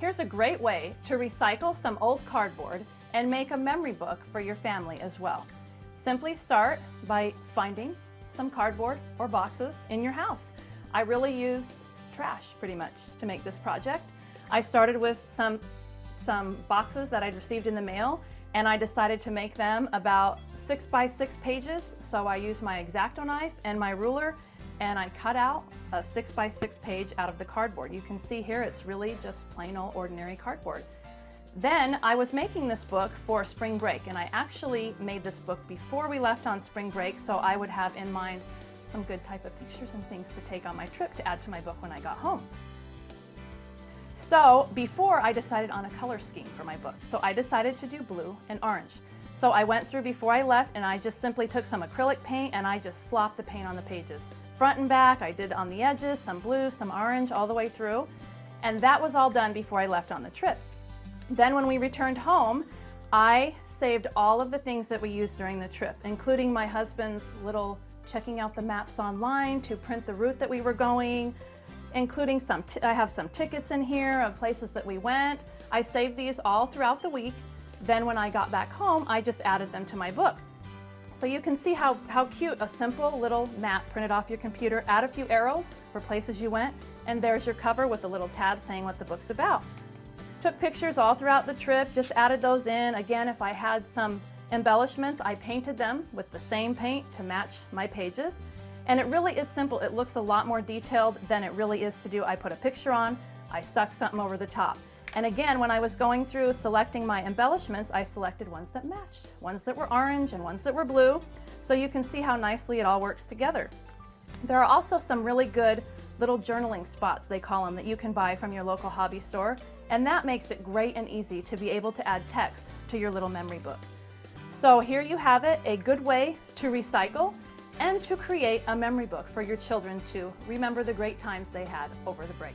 Here's a great way to recycle some old cardboard and make a memory book for your family as well. Simply start by finding some cardboard or boxes in your house. I really used trash pretty much to make this project. I started with some boxes that I'd received in the mail, and I decided to make them about 6 by 6 pages. So I used my X-Acto knife and my ruler, and I cut out a 6 by 6 page out of the cardboard. You can see here it's really just plain old ordinary cardboard. Then I was making this book for spring break, and I actually made this book before we left on spring break, so I would have in mind some good type of pictures and things to take on my trip to add to my book when I got home. So before, I decided on a color scheme for my book. So I decided to do blue and orange. So I went through before I left, and I just simply took some acrylic paint and I just slopped the paint on the pages. Front and back, I did on the edges, some blue, some orange, all the way through. And that was all done before I left on the trip. Then when we returned home, I saved all of the things that we used during the trip, including my husband's little checking out the maps online to print the route that we were going, including I have some tickets in here of places that we went. I saved these all throughout the week. Then when I got back home, I just added them to my book. So you can see how cute a simple little map printed off your computer. Add a few arrows for places you went, and there's your cover with a little tab saying what the book's about. Took pictures all throughout the trip, just added those in. Again, if I had some embellishments, I painted them with the same paint to match my pages. And it really is simple. It looks a lot more detailed than it really is to do. I put a picture on, I stuck something over the top. And again, when I was going through selecting my embellishments, I selected ones that matched, ones that were orange and ones that were blue. So you can see how nicely it all works together. There are also some really good little journaling spots, they call them, that you can buy from your local hobby store. And that makes it great and easy to be able to add text to your little memory book. So here you have it, a good way to recycle and to create a memory book for your children to remember the great times they had over the break.